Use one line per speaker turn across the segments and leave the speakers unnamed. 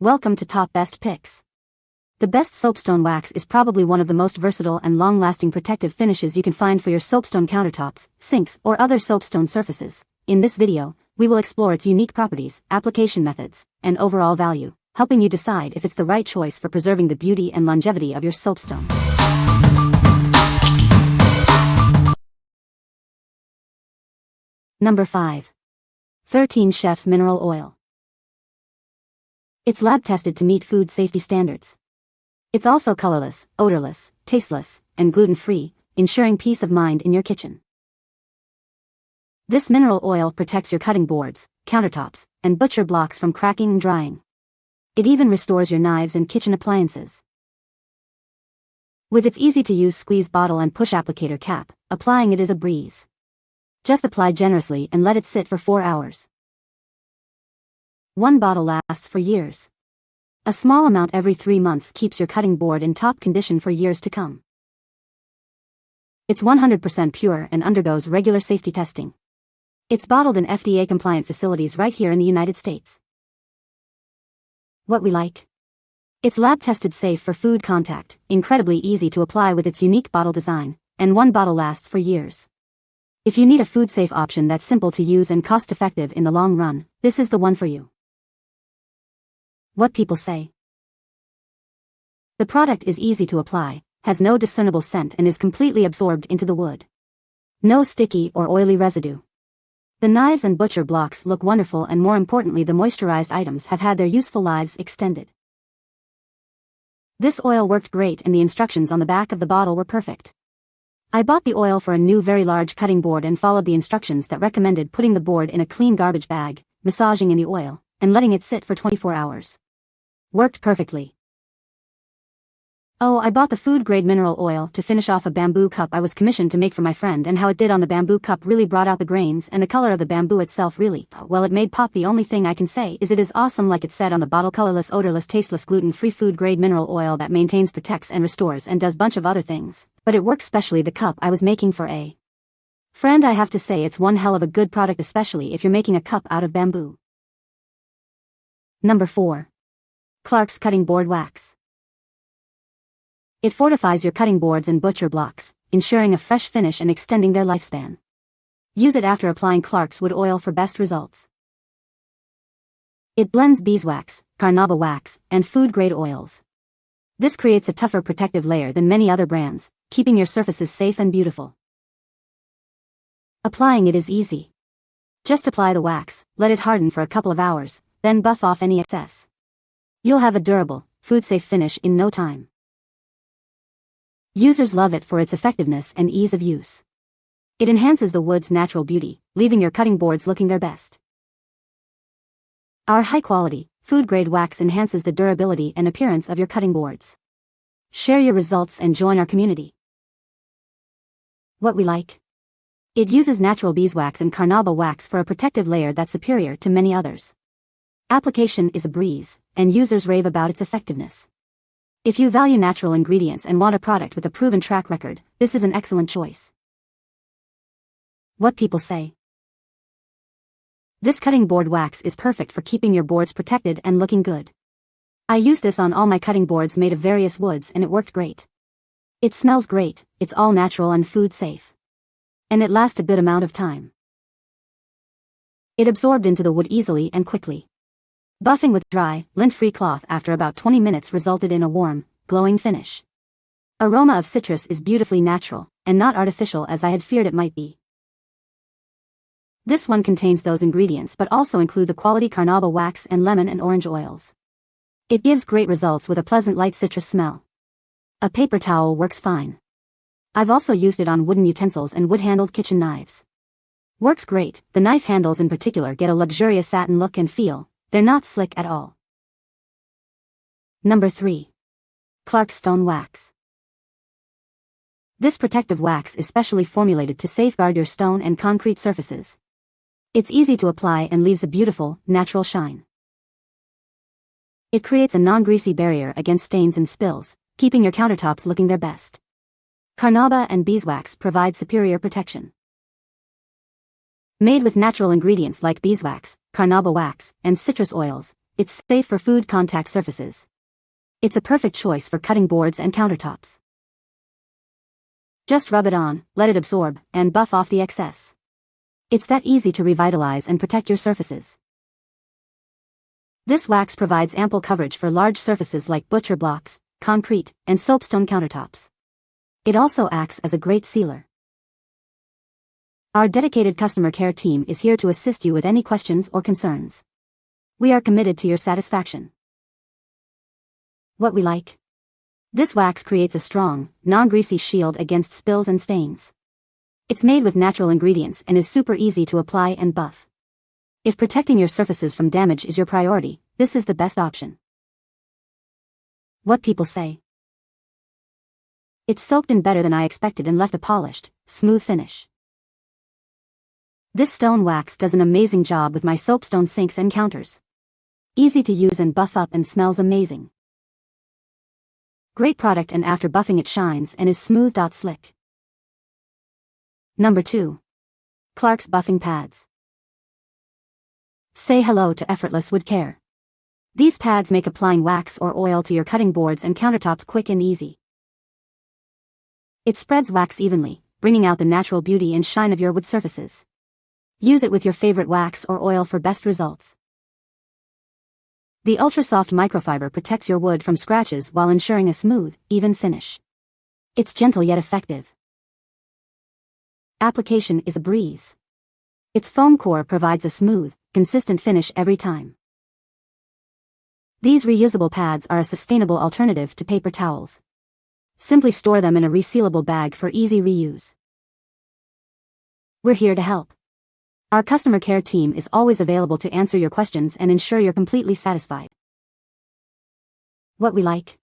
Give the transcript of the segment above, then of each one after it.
Welcome to Top Best Picks. The best soapstone wax is probably one of the most versatile and long-lasting protective finishes you can find for your soapstone countertops, sinks, or other soapstone surfaces. In this video, we will explore its unique properties, application methods, and overall value, helping you decide if it's the right choice for preserving the beauty and longevity of your soapstone. Number 5. 13 Chef's Mineral Oil. It's lab-tested to meet food safety standards. It's also colorless, odorless, tasteless, and gluten-free, ensuring peace of mind in your kitchen. This mineral oil protects your cutting boards, countertops, and butcher blocks from cracking and drying. It even restores your knives and kitchen appliances. With its easy-to-use squeeze bottle and push applicator cap, applying it is a breeze. Just apply generously and let it sit for 4 hours. One bottle lasts for years. A small amount every 3 months keeps your cutting board in top condition for years to come. It's 100% pure and undergoes regular safety testing. It's bottled in FDA-compliant facilities right here in the United States. What we like? It's lab-tested safe for food contact, incredibly easy to apply with its unique bottle design, and one bottle lasts for years. If you need a food-safe option that's simple to use and cost-effective in the long run, this is the one for you. What people say. The product is easy to apply, has no discernible scent and is completely absorbed into the wood. No sticky or oily residue. The knives and butcher blocks look wonderful, and more importantly, the moisturized items have had their useful lives extended. This oil worked great and the instructions on the back of the bottle were perfect. I bought the oil for a new very large cutting board and followed the instructions that recommended putting the board in a clean garbage bag, massaging in the oil, and letting it sit for 24 hours. Worked perfectly. Oh, I bought the food-grade mineral oil to finish off a bamboo cup I was commissioned to make for my friend, and how it did on the bamboo cup really brought out the grains, and the color of the bamboo itself really, well, it made pop. The only thing I can say is it is awesome, like it said on the bottle, colorless, odorless, tasteless, gluten-free food-grade mineral oil that maintains, protects, and restores and does bunch of other things, but it works especially the cup I was making for a friend. I have to say it's one hell of a good product, especially if you're making a cup out of bamboo. Number 4. Clark's Cutting Board Wax. It fortifies your cutting boards and butcher blocks, ensuring a fresh finish and extending their lifespan. Use it after applying Clark's wood oil for best results. It blends beeswax, carnauba wax, and food-grade oils. This creates a tougher protective layer than many other brands, keeping your surfaces safe and beautiful. Applying it is easy. Just apply the wax, let it harden for a couple of hours, then buff off any excess. You'll have a durable, food-safe finish in no time. Users love it for its effectiveness and ease of use. It enhances the wood's natural beauty, leaving your cutting boards looking their best. Our high-quality, food-grade wax enhances the durability and appearance of your cutting boards. Share your results and join our community. What we like? It uses natural beeswax and carnauba wax for a protective layer that's superior to many others. Application is a breeze, and users rave about its effectiveness. If you value natural ingredients and want a product with a proven track record, this is an excellent choice. What people say. This cutting board wax is perfect for keeping your boards protected and looking good. I use this on all my cutting boards made of various woods and it worked great. It smells great, it's all natural and food safe. And it lasts a good amount of time. It absorbed into the wood easily and quickly. Buffing with dry, lint-free cloth after about 20 minutes resulted in a warm, glowing finish. Aroma of citrus is beautifully natural, and not artificial as I had feared it might be. This one contains those ingredients but also include the quality carnauba wax and lemon and orange oils. It gives great results with a pleasant light citrus smell. A paper towel works fine. I've also used it on wooden utensils and wood-handled kitchen knives. Works great, the knife handles in particular get a luxurious satin look and feel. They're not slick at all. Number 3. Clark's Stone Wax. This protective wax is specially formulated to safeguard your stone and concrete surfaces. It's easy to apply and leaves a beautiful, natural shine. It creates a non-greasy barrier against stains and spills, keeping your countertops looking their best. Carnauba and beeswax provide superior protection. Made with natural ingredients like beeswax, carnauba wax, and citrus oils, It's safe for food contact surfaces. It's a perfect choice for cutting boards and countertops. Just rub it on, let it absorb, and buff off the excess. It's that easy to revitalize and protect your surfaces. This wax provides ample coverage for large surfaces like butcher blocks, concrete, and soapstone countertops. It also acts as a great sealer. Our dedicated customer care team is here to assist you with any questions or concerns. We are committed to your satisfaction. What we like. This wax creates a strong, non-greasy shield against spills and stains. It's made with natural ingredients and is super easy to apply and buff. If protecting your surfaces from damage is your priority, this is the best option. What people say. It's soaked in better than I expected and left a polished, smooth finish. This stone wax does an amazing job with my soapstone sinks and counters. Easy to use and buff up and smells amazing. Great product, and after buffing it shines and is smooth. Slick. Number 2. Clark's Buffing Pads. Say hello to effortless wood care. These pads make applying wax or oil to your cutting boards and countertops quick and easy. It spreads wax evenly, bringing out the natural beauty and shine of your wood surfaces. Use it with your favorite wax or oil for best results. The ultra-soft microfiber protects your wood from scratches while ensuring a smooth, even finish. It's gentle yet effective. Application is a breeze. Its foam core provides a smooth, consistent finish every time. These reusable pads are a sustainable alternative to paper towels. Simply store them in a resealable bag for easy reuse. We're here to help. Our customer care team is always available to answer your questions and ensure you're completely satisfied. What we like.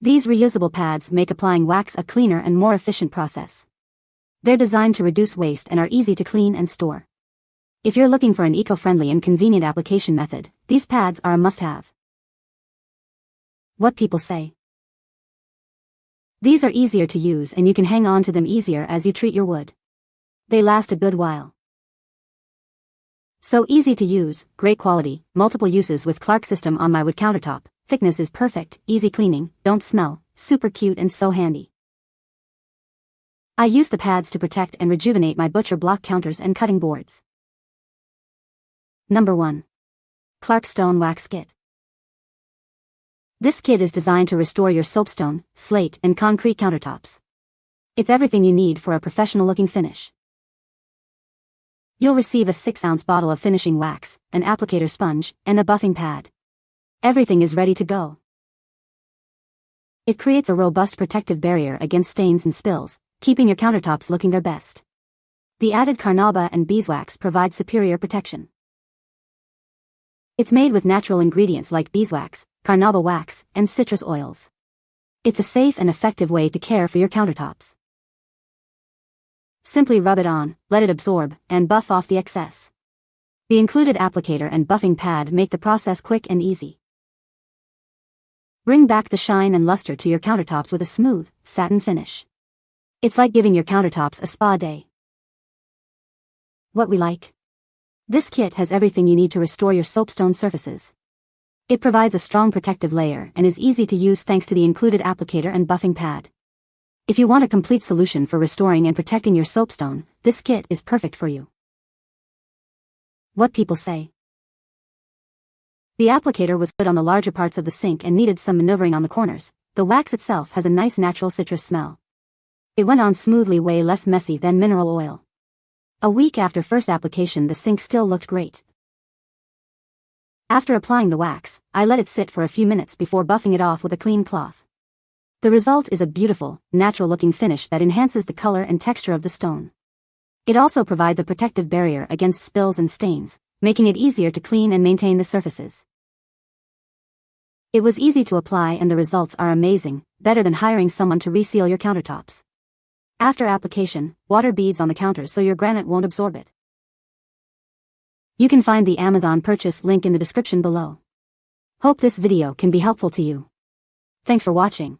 These reusable pads make applying wax a cleaner and more efficient process. They're designed to reduce waste and are easy to clean and store. If you're looking for an eco-friendly and convenient application method, these pads are a must-have. What people say. These are easier to use and you can hang on to them easier as you treat your wood. They last a good while. So easy to use, great quality, multiple uses with Clark system on my wood countertop. Thickness is perfect, easy cleaning, don't smell, super cute and so handy. I use the pads to protect and rejuvenate my butcher block counters and cutting boards. Number 1. Clark Stone Wax Kit. This kit is designed to restore your soapstone, slate, and concrete countertops. It's everything you need for a professional-looking finish. You'll receive a 6-ounce bottle of finishing wax, an applicator sponge, and a buffing pad. Everything is ready to go. It creates a robust protective barrier against stains and spills, keeping your countertops looking their best. The added carnauba and beeswax provide superior protection. It's made with natural ingredients like beeswax, carnauba wax, and citrus oils. It's a safe and effective way to care for your countertops. Simply rub it on, let it absorb, and buff off the excess. The included applicator and buffing pad make the process quick and easy. Bring back the shine and luster to your countertops with a smooth, satin finish. It's like giving your countertops a spa day. What we like. This kit has everything you need to restore your soapstone surfaces. It provides a strong protective layer and is easy to use thanks to the included applicator and buffing pad. If you want a complete solution for restoring and protecting your soapstone, this kit is perfect for you. What people say. The applicator was good on the larger parts of the sink and needed some maneuvering on the corners. The wax itself has a nice natural citrus smell. It went on smoothly, way less messy than mineral oil. A week after first application, the sink still looked great. After applying the wax, I let it sit for a few minutes before buffing it off with a clean cloth. The result is a beautiful, natural-looking finish that enhances the color and texture of the stone. It also provides a protective barrier against spills and stains, making it easier to clean and maintain the surfaces. It was easy to apply and the results are amazing, better than hiring someone to reseal your countertops. After application, water beads on the counters so your granite won't absorb it. You can find the Amazon purchase link in the description below. Hope this video can be helpful to you. Thanks for watching.